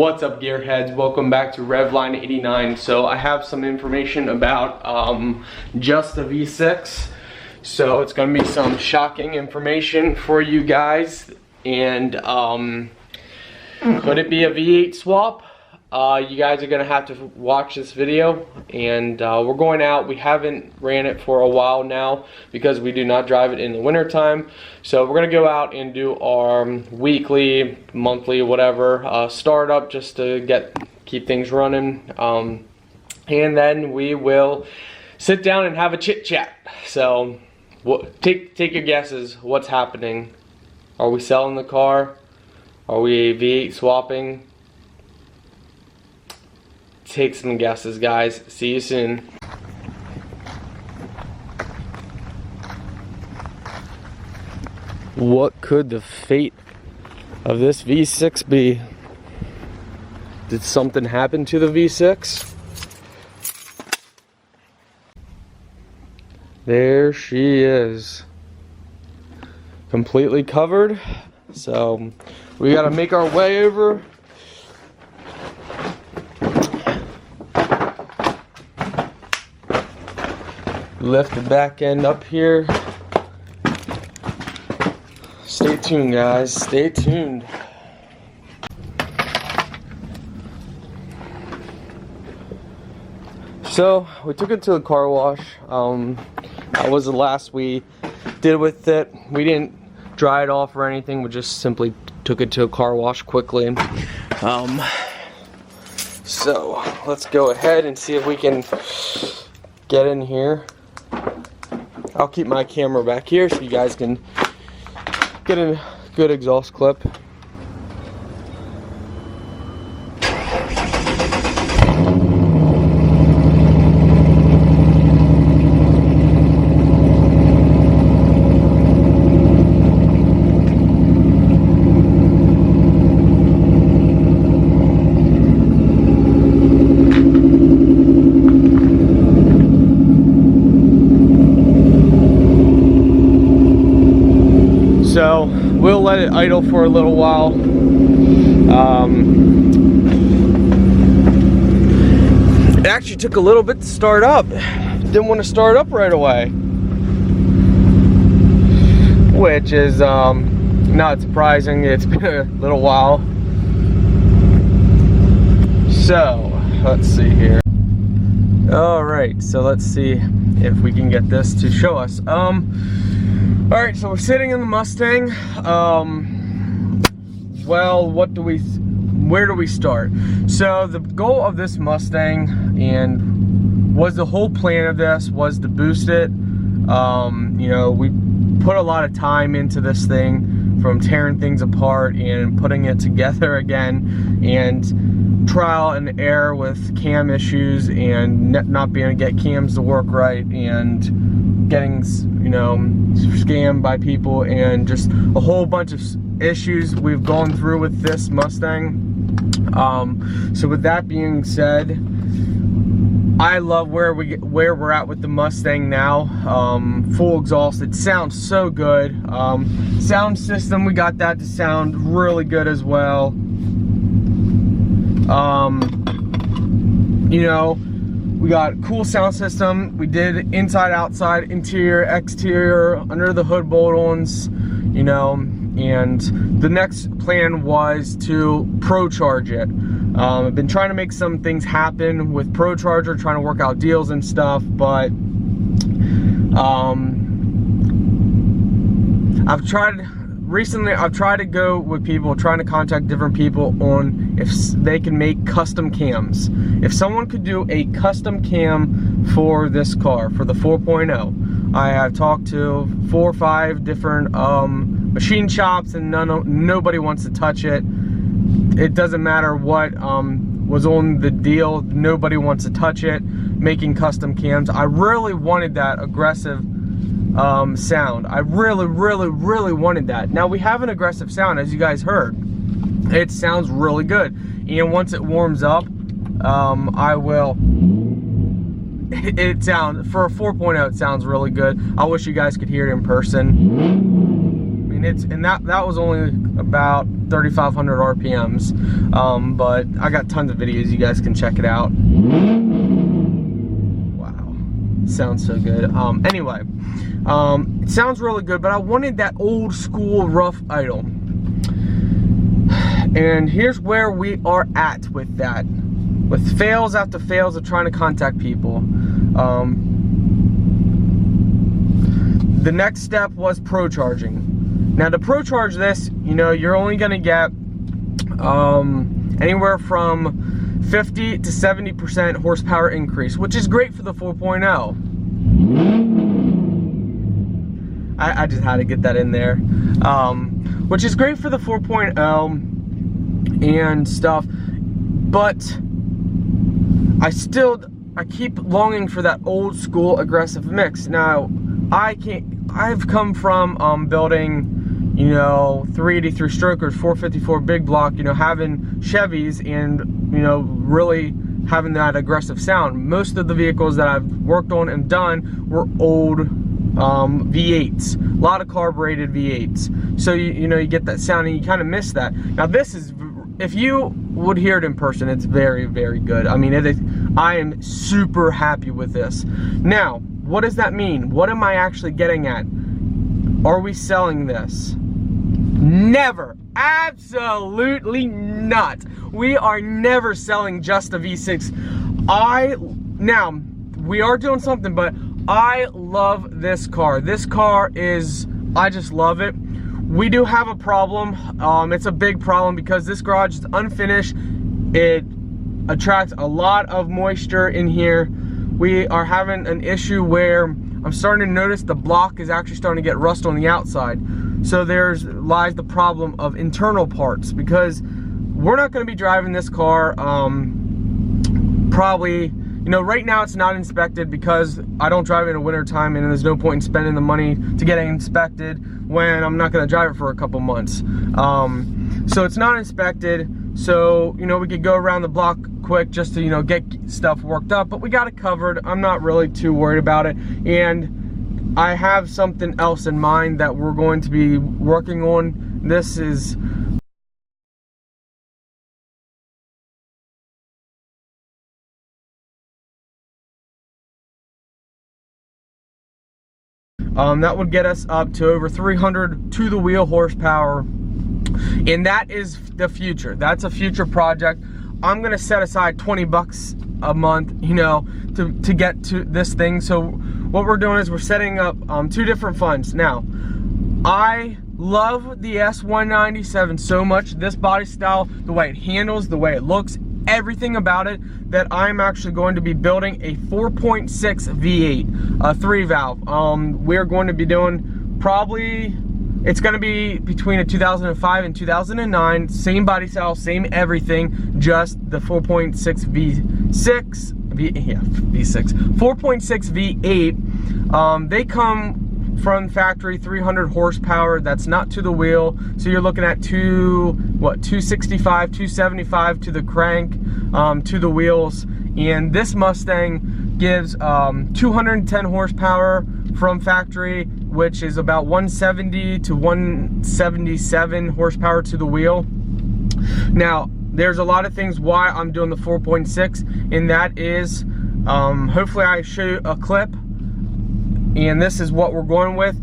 What's up, gearheads? Welcome back to Revline89. So I have some information about just the V6. So it's gonna be some shocking information for you guys. And could it be a V8 swap? You guys are gonna have to watch this video. And we're going out. We haven't ran it for a while now because we do not drive it in the winter time. So we're gonna go out and do our weekly, monthly, whatever startup just to keep things running. And then we will sit down and have a chit chat. So take your guesses. What's happening? Are we selling the car? Are we V8 swapping? Take some guesses, guys. See you soon. What could the fate of this V6 be? Did something happen to the V6? There she is. Completely covered. So we gotta make our way over. Lift the back end up here. Stay tuned, guys. Stay tuned. So we took it to the car wash. That was the last we did with it. We didn't dry it off or anything. We just simply took it to a car wash quickly. So let's go ahead and see if we can get in here. I'll keep my camera back here so you guys can get a good exhaust clip. So we'll let it idle for a little while. It actually took a little bit to start up. Didn't want to start up right away, which is not surprising. It's been a little while. So let's see here. All right, so let's see if we can get this to show us. Alright, so we're sitting in the Mustang. Well, where do we start? So the goal of this Mustang, and was the whole plan of this, was to boost it. You know, we put a lot of time into this thing, from tearing things apart and putting it together again, and trial and error with cam issues and not being able to get cams to work right, and getting, you know, scammed by people, and just a whole bunch of issues we've gone through with this Mustang. So with that being said, I love where we're at with the Mustang now. Full exhaust, it sounds so good. Sound system, we got that to sound really good as well. You know, we got a cool sound system. We did inside, outside, interior, exterior, under the hood bolt-ons, you know, and the next plan was to pro charge it. I've been trying to make some things happen with pro charger, trying to work out deals and stuff, but I've tried to go with people, trying to contact different people on if they can make custom cams. If someone could do a custom cam for this car, for the 4.0, I have talked to 4 or 5 different machine shops, and nobody wants to touch it. It doesn't matter what was on the deal, nobody wants to touch it, making custom cams. I really wanted that aggressive sound. I really wanted that. Now we have an aggressive sound, as you guys heard. It sounds really good, and once it warms up, I will. It sounds, for a 4.0, it sounds really good. I wish you guys could hear it in person. I mean, and that was only about 3,500 RPMs. But I got tons of videos, you guys can check it out. Wow, sounds so good. Anyway, it sounds really good, but I wanted that old school rough idle. And here's where we are at with that. With fails after fails of trying to contact people. The next step was pro charging. Now to pro charge this, you know, you're only gonna get anywhere from 50 to 70% horsepower increase, which is great for the 4.0. I just had to get that in there. Which is great for the 4.0 and stuff, but I keep longing for that old school aggressive mix. Now, I've come from building, you know, 383 strokers, 454 big block, you know, having Chevys and, you know, really having that aggressive sound. Most of the vehicles that I've worked on and done were old V8s, a lot of carbureted V8s. So you know, you get that sound and you kind of miss that. Now this is, if you would hear it in person, it's very, very good. I mean, I am super happy with this. Now, what does that mean? What am I actually getting at? Are we selling this? Never. Absolutely not. We are never selling just a V6. Now, we are doing something, but I love this car. This car is, I just love it. We do have a problem. It's a big problem because this garage is unfinished. It attracts a lot of moisture in here. We are having an issue where I'm starting to notice the block is actually starting to get rust on the outside. So there's lies the problem of internal parts, because we're not going to be driving this car probably, you know, right now it's not inspected because I don't drive it in the winter time, and there's no point in spending the money to get it inspected when I'm not going to drive it for a couple months. So it's not inspected, so, you know, we could go around the block quick just to, you know, get stuff worked up, but we got it covered. I'm not really too worried about it, and I have something else in mind that we're going to be working on. This is that would get us up to over 300 to the wheel horsepower, and that is the future. That's a future project. I'm gonna set aside 20 bucks a month, you know, to get to this thing. So what we're doing is we're setting up two different funds. Now, I love the S197 so much, this body style, the way it handles, the way it looks, everything about it, that I'm actually going to be building a 4.6 V8, a 3-valve. We're going to be doing probably, it's going to be between a 2005 and 2009, same body style, same everything, just the 4.6 V6, V6, 4.6 V8. They come from factory, 300 horsepower. That's not to the wheel, so you're looking at 265, 275 to the crank, to the wheels. And this Mustang gives 210 horsepower from factory, which is about 170 to 177 horsepower to the wheel. Now, there's a lot of things why I'm doing the 4.6, and that is, hopefully I show you a clip, and this is what we're going with.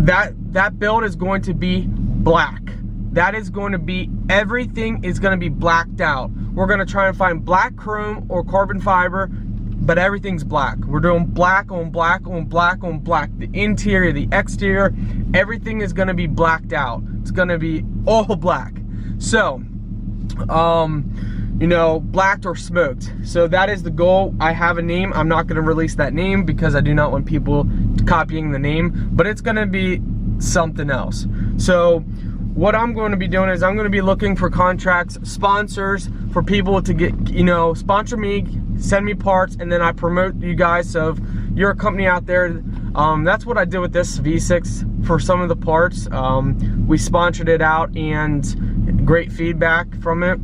That build is going to be black. That is going to be, everything is going to be blacked out. We're going to try and find black chrome or carbon fiber, but everything's black. We're doing black on black on black on black. The interior, the exterior, everything is going to be blacked out. It's going to be all black. So, you know, blacked or smoked. So that is the goal. I have a name. I'm not going to release that name because I do not want people copying the name, but it's going to be something else. So what I'm going to be doing is I'm going to be looking for contracts, sponsors, for people to get, you know, sponsor me, send me parts, and then I promote you guys. So if you're a company out there, that's what I did with this V6 for some of the parts. We sponsored it out and great feedback from it.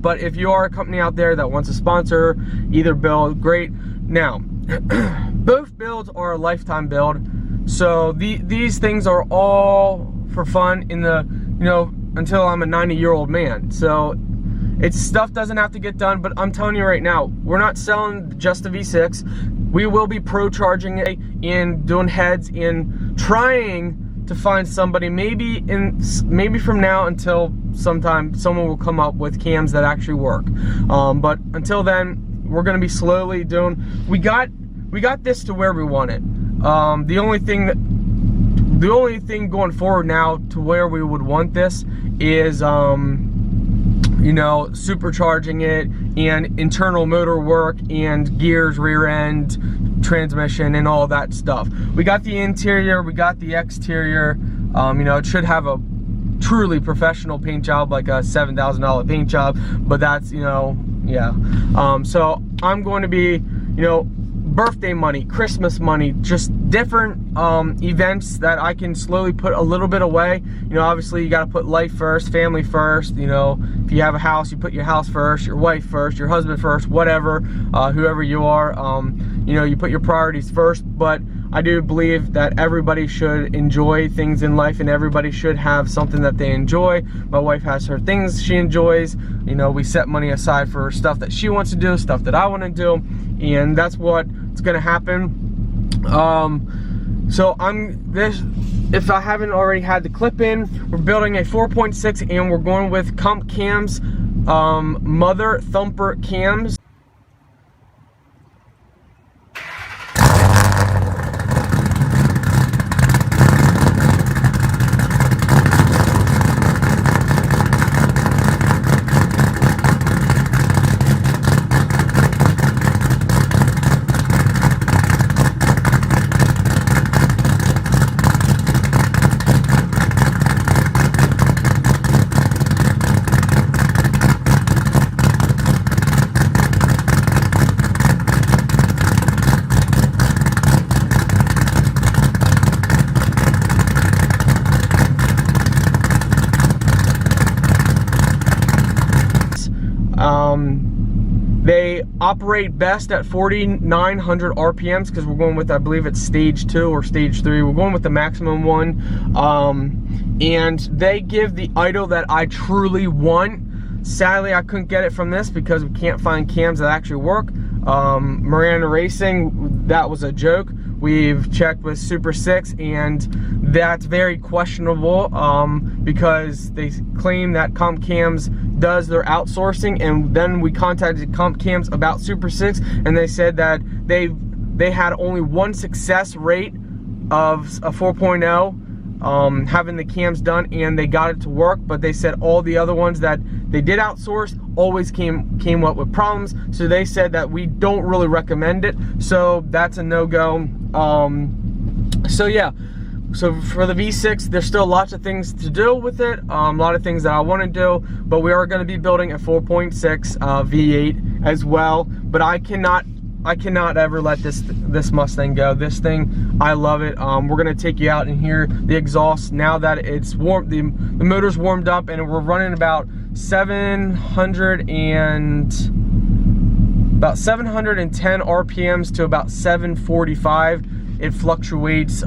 But if you are a company out there that wants to sponsor either build, great. Now, both builds are a lifetime build, so these things are all for fun in the until I'm a 90-year-old man. So it's stuff doesn't have to get done, but I'm telling you right now, we're not selling just the V6. We will be pro-charging it and doing heads and trying to find somebody, maybe from now until sometime, someone will come up with cams that actually work. But until then, we're gonna be slowly doing, we got this to where we want it. The only thing going forward now to where we would want this is supercharging it and internal motor work and gears, rear end, transmission, and all that stuff. We got the interior, we got the exterior. It should have a truly professional paint job, like a $7,000 paint job, but that's, yeah. So I'm going to be, birthday money, Christmas money, just different events that I can slowly put a little bit away. Obviously you got to put life first, family first. If you have a house, you put your house first, your wife first, your husband first, whatever, whoever you are. You put your priorities first. But I do believe that everybody should enjoy things in life, and everybody should have something that they enjoy. My wife has her things she enjoys. We set money aside for stuff that she wants to do, stuff that I want to do, and that's what's gonna happen. So if I haven't already had the clip in, we're building a 4.6 and we're going with Comp Cams, Mother Thumper cams. They operate best at 4,900 RPMs because we're going with, I believe it's stage 2 or stage 3. We're going with the maximum one. And they give the idle that I truly want. Sadly, I couldn't get it from this because we can't find cams that actually work. Miranda Racing, that was a joke. We've checked with Super 6 and that's very questionable because they claim that Comp Cams does their outsourcing, and then we contacted Comp Cams about Super 6 and they said that they had only one success rate of a 4.0 having the cams done, and they got it to work, but they said all the other ones that they did outsource always came up with problems, so they said that we don't really recommend it, so that's a no-go. So yeah, so for the V6, there's still lots of things to do with it, a lot of things that I want to do, but we are going to be building a 4.6 V8 as well. But I cannot ever let this Mustang go. This thing, I love it. We're gonna take you out and hear the exhaust now that it's warm. The motor's warmed up, and we're running about 710 RPMs to about 745. It fluctuates.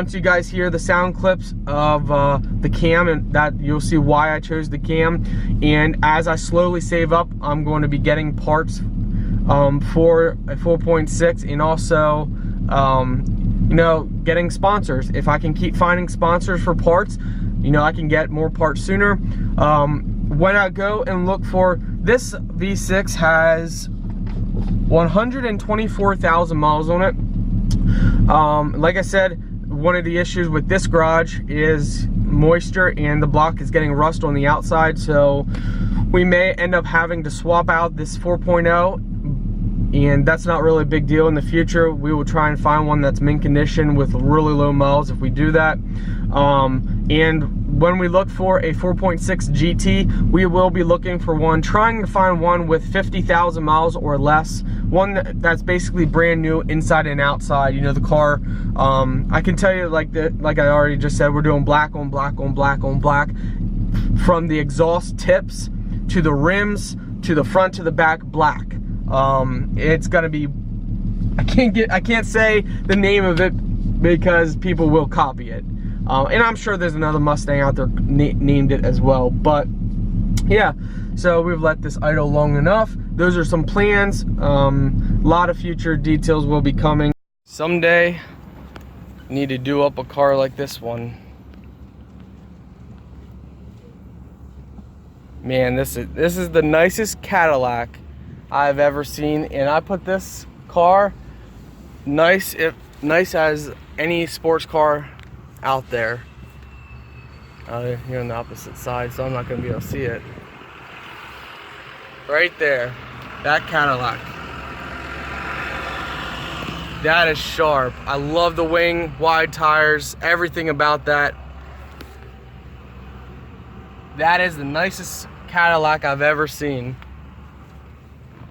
once you guys hear the sound clips of the cam, and that you'll see why I chose the cam. And as I slowly save up, I'm going to be getting parts for a 4.6, and also you know, getting sponsors. If I can keep finding sponsors for parts, you know, I can get more parts sooner. When I go and look for this V6 has 124,000 miles on it. Like I said, one of the issues with this garage is moisture, and the block is getting rust on the outside, so we may end up having to swap out this 4.0, and that's not really a big deal. In the future, we will try and find one that's mint condition with really low miles if we do that. And when we look for a 4.6 GT, we will be looking for one, trying to find one with 50,000 miles or less, one that's basically brand new inside and outside. You know, the car, I can tell you, like I already just said, we're doing black on black on black on black, from the exhaust tips to the rims to the front to the back, black. It's gonna be, I can't say the name of it because people will copy it. And I'm sure there's another Mustang out there named it as well. But yeah, so we've let this idle long enough. Those are some plans. A lot of future details will be coming. Someday, need to do up a car like this one. Man, this is the nicest Cadillac I've ever seen, and I put this car nice as any sports car out there. You're on the opposite side, so I'm not gonna be able to see it. Right there, that Cadillac. That is sharp. I love the wing, wide tires, everything about that. That is the nicest Cadillac I've ever seen.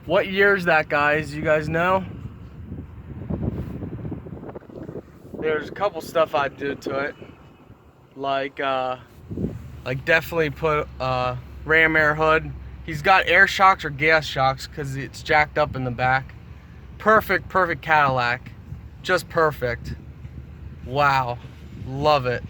What year is that, guys? You guys know? There's a couple stuff I'd do to it, like definitely put ram air hood. He's got air shocks or gas shocks because it's jacked up in the back. Perfect Cadillac, just perfect. Wow, love it.